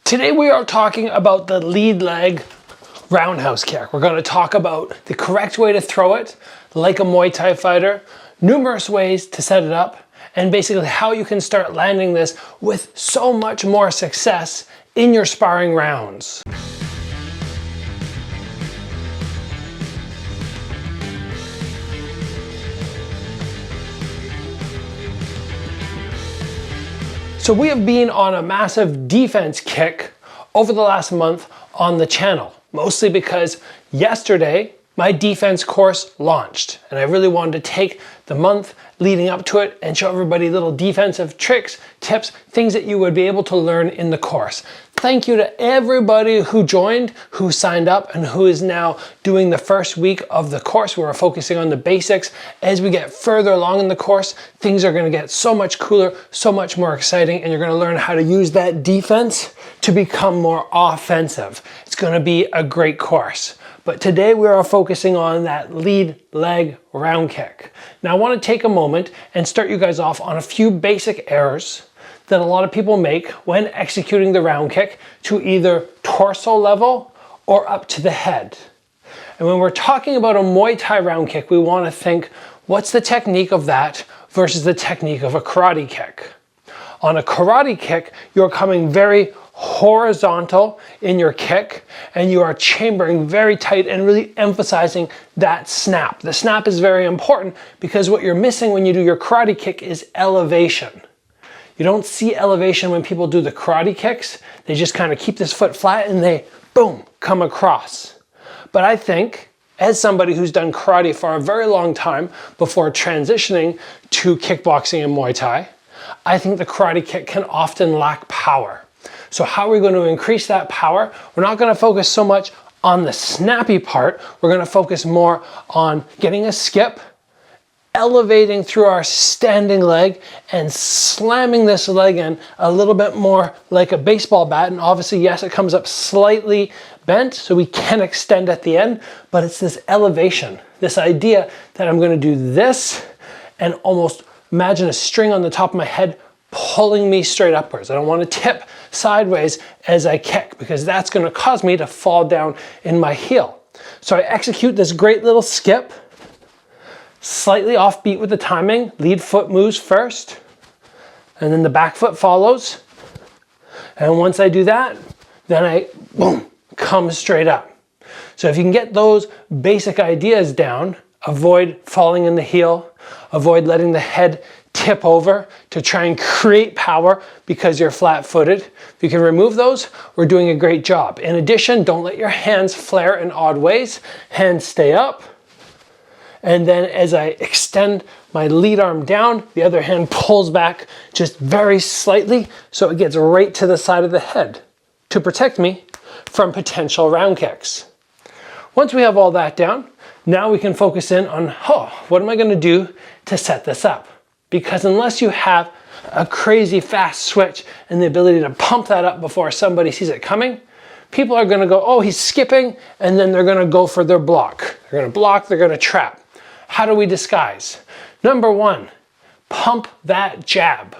Today we are talking about the lead leg roundhouse kick. We're going to talk about the correct way to throw it like a Muay Thai fighter, numerous ways to set it up, and basically how you can start landing this with so much more success in your sparring rounds. So we have been on a massive defense kick over the last month on the channel, mostly because yesterday my defense course launched and I really wanted to take the month leading up to it and show everybody little defensive tricks, tips, things that you would be able to learn in the course. Thank you to everybody who joined, who signed up, and who is now doing the first week of the course. We're focusing on the basics. As we get further along in the course, things are going to get so much cooler, so much more exciting, and you're going to learn how to use that defense to become more offensive. It's going to be a great course. But today we are focusing on that lead leg round kick. Now I want to take a moment and start you guys off on a few basic errors that a lot of people make when executing the round kick to either torso level or up to the head. And when we're talking about a Muay Thai round kick, we want to think, what's the technique of that versus the technique of a karate kick? On a karate kick, you're coming very horizontal in your kick and you are chambering very tight and really emphasizing that snap. The snap is very important because what you're missing when you do your karate kick is elevation. You don't see elevation when people do the karate kicks. They just kind of keep this foot flat and they, boom, come across. But I think, as somebody who's done karate for a very long time before transitioning to kickboxing and Muay Thai, I think the karate kick can often lack power. So how are we going to increase that power? We're not going to focus so much on the snappy part. We're going to focus more on getting a skip, elevating through our standing leg and slamming this leg in a little bit more like a baseball bat. And obviously, yes, it comes up slightly bent so we can extend at the end, but it's this elevation, this idea that I'm going to do this and almost imagine a string on the top of my head pulling me straight upwards. I don't want to tip sideways as I kick because that's going to cause me to fall down in my heel. So I execute this great little skip, slightly offbeat with the timing. Lead foot moves first, and then the back foot follows. And once I do that, then I, boom, come straight up. So if you can get those basic ideas down, avoid falling in the heel, avoid letting the head tip over to try and create power because you're flat-footed. If you can remove those, we're doing a great job. In addition, don't let your hands flare in odd ways. Hands stay up. And then as I extend my lead arm down, the other hand pulls back just very slightly so it gets right to the side of the head to protect me from potential round kicks. Once we have all that down, now we can focus in on, what am I going to do to set this up? Because unless you have a crazy fast switch and the ability to pump that up before somebody sees it coming, people are going to go, oh, he's skipping, and then they're going to go for their block. They're going to block, they're going to trap. How do we disguise? Number one, pump that jab.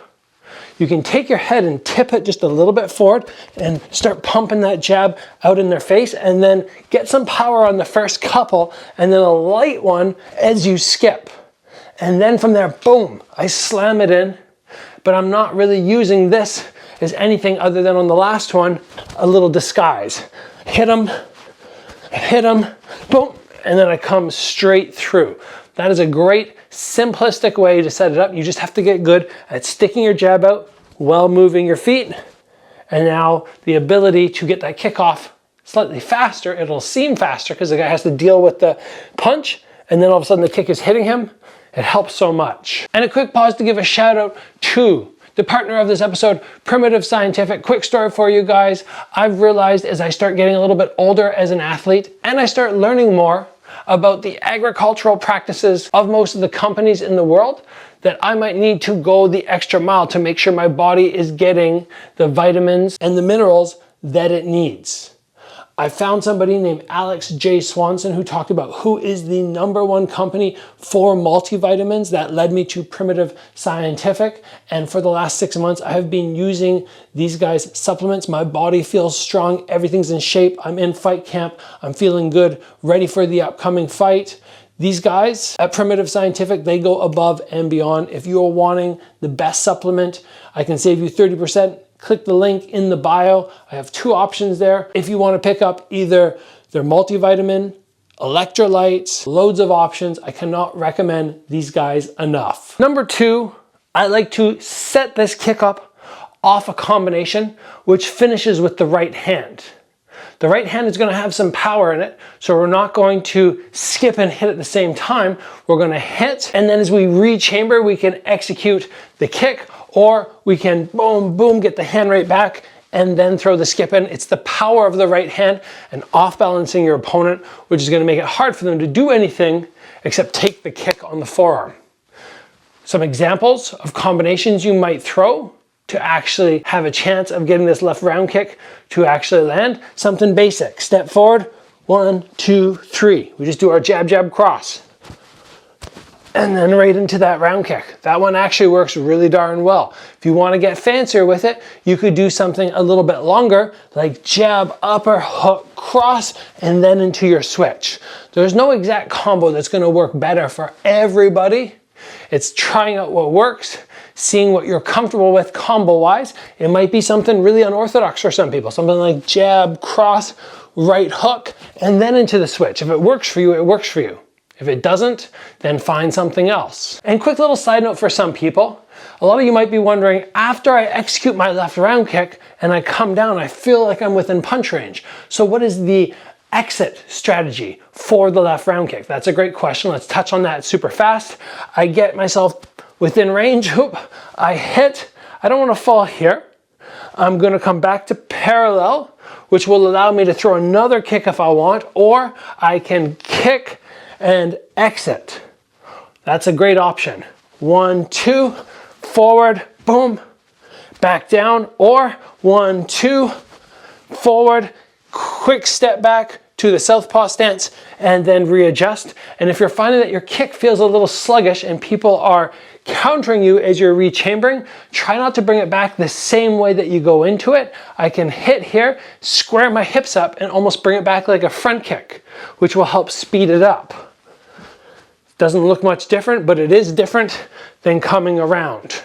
You can take your head and tip it just a little bit forward and start pumping that jab out in their face and then get some power on the first couple and then a light one as you skip. And then from there, boom, I slam it in, but I'm not really using this as anything other than on the last one, a little disguise. Hit them, boom, and then I come straight through. That is a great simplistic way to set it up. You just have to get good at sticking your jab out while moving your feet. And now the ability to get that kick off slightly faster. It'll seem faster because the guy has to deal with the punch and then all of a sudden the kick is hitting him. It helps so much. And a quick pause to give a shout out to the partner of this episode, Primitive Scientific. Quick story for you guys. I've realized as I start getting a little bit older as an athlete and I start learning more about the agricultural practices of most of the companies in the world that I might need to go the extra mile to make sure my body is getting the vitamins and the minerals that it needs. I found somebody named Alex J. Swanson who talked about who is the #1 company for multivitamins. That led me to Primitive Scientific. And for the last 6 months, I have been using these guys' supplements. My body feels strong. Everything's in shape. I'm in fight camp. I'm feeling good, ready for the upcoming fight. These guys at Primitive Scientific, they go above and beyond. If you are wanting the best supplement, I can save you 30%. Click the link in the bio. I have 2 options there. If you want to pick up either their multivitamin, electrolytes, loads of options, I cannot recommend these guys enough. Number 2, I like to set this kick up off a combination which finishes with the right hand. The right hand is going to have some power in it, so we're not going to skip and hit at the same time. We're going to hit, and then as we rechamber, we can execute the kick, or we can boom, boom, get the hand right back, and then throw the skip in. It's the power of the right hand and off-balancing your opponent, which is going to make it hard for them to do anything except take the kick on the forearm. Some examples of combinations you might throw to actually have a chance of getting this left round kick to actually land. Something basic. Step forward, 1, 2, 3. We just do our jab, jab, cross. And then right into that round kick. That one actually works really darn well. If you want to get fancier with it, you could do something a little bit longer, like jab, upper, hook, cross, and then into your switch. There's no exact combo that's going to work better for everybody. It's trying out what works, seeing what you're comfortable with combo-wise. It might be something really unorthodox for some people, something like jab, cross, right hook, and then into the switch. If it works for you, it works for you. If it doesn't, then find something else. And quick little side note for some people, a lot of you might be wondering, after I execute my left round kick and I come down, I feel like I'm within punch range. So what is the exit strategy for the left round kick? That's a great question. Let's touch on that super fast. I get myself within range, I hit, I don't want to fall here. I'm going to come back to parallel, which will allow me to throw another kick if I want, or I can kick and exit. That's a great option. 1, 2, forward, boom, back down, or 1, 2, forward, quick step back to the southpaw stance, and then readjust. And if you're finding that your kick feels a little sluggish and people are countering you as you're rechambering, try not to bring it back the same way that you go into it. I can hit here, square my hips up, and almost bring it back like a front kick, which will help speed it up. Doesn't look much different, but it is different than coming around.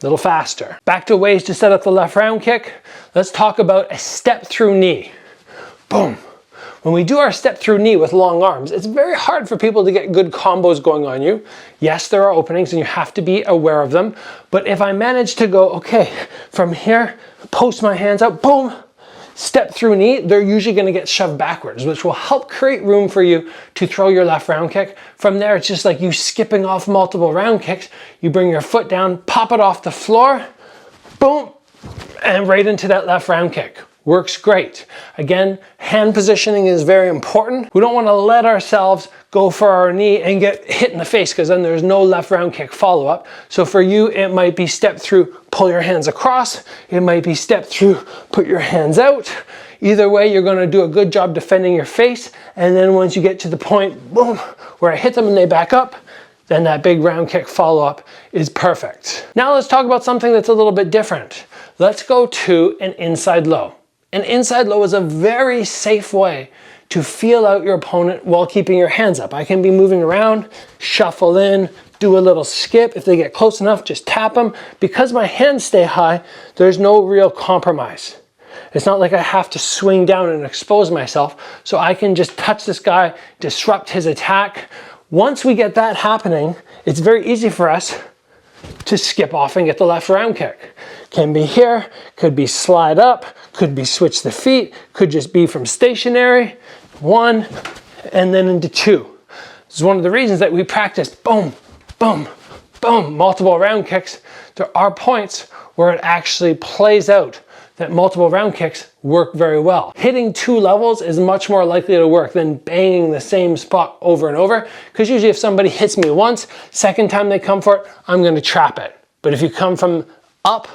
A little faster. Back to ways to set up the left round kick. Let's talk about a step through knee. Boom. When we do our step through knee with long arms, it's very hard for people to get good combos going on you. Yes, there are openings and you have to be aware of them. But if I manage to go, okay, from here, post my hands out, boom, step through knee, they're usually going to get shoved backwards, which will help create room for you to throw your left round kick. From there, it's just like you skipping off multiple round kicks. You bring your foot down, pop it off the floor, boom, and right into that left round kick. Works great. Again, hand positioning is very important. We don't want to let ourselves go for our knee and get hit in the face, because then there's no left round kick follow-up. So for you, it might be step through, pull your hands across. It might be step through, put your hands out. Either way, you're going to do a good job defending your face. And then once you get to the point, boom, where I hit them and they back up, then that big round kick follow-up is perfect. Now let's talk about something that's a little bit different. Let's go to an inside low. An inside low is a very safe way to feel out your opponent while keeping your hands up. I can be moving around, shuffle in, do a little skip. If they get close enough, just tap them. Because my hands stay high, there's no real compromise. It's not like I have to swing down and expose myself. So I can just touch this guy, disrupt his attack. Once we get that happening, it's very easy for us to skip off and get the left round kick. Can be here, could be slide up, could be switch the feet, could just be from stationary, 1, and then into 2. This is one of the reasons that we practice boom, boom, boom, multiple round kicks. There are points where it actually plays out that multiple round kicks work very well. Hitting 2 levels is much more likely to work than banging the same spot over and over, because usually if somebody hits me once, second time they come for it, I'm going to trap it. But if you come from up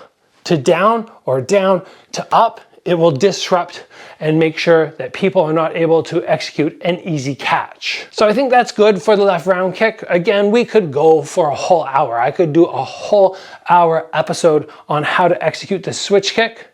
to down or down to up, it will disrupt and make sure that people are not able to execute an easy catch. So I think that's good for the left round kick. Again, we could go for a whole hour. I could do a whole hour episode on how to execute the switch kick.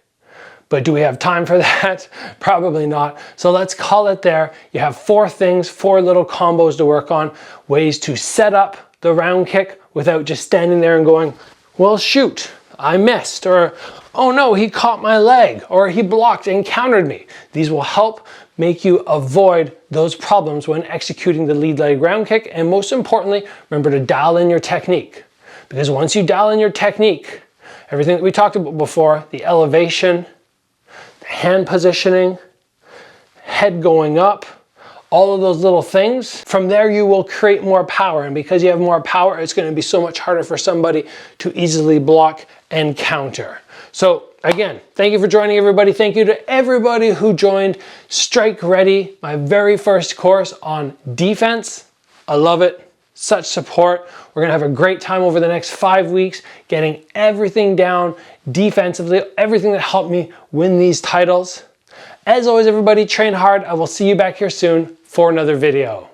But do we have time for that? Probably not. So let's call it there. You have 4 things, 4 little combos to work on, ways to set up the round kick without just standing there and going, well, shoot, I missed, or oh no, he caught my leg, or he blocked and countered me. These will help make you avoid those problems when executing the lead leg round kick. And most importantly, remember to dial in your technique. Because once you dial in your technique, everything that we talked about before, the elevation, hand positioning, head going up, all of those little things, from there you will create more power. And because you have more power, it's going to be so much harder for somebody to easily block and counter. So again, thank you for joining, everybody. Thank you to everybody who joined Strike Ready, my very first course on defense. I love it. Such support. We're gonna have a great time over the next 5 weeks, getting everything down defensively, everything that helped me win these titles. As always, everybody, train hard. I will see you back here soon for another video.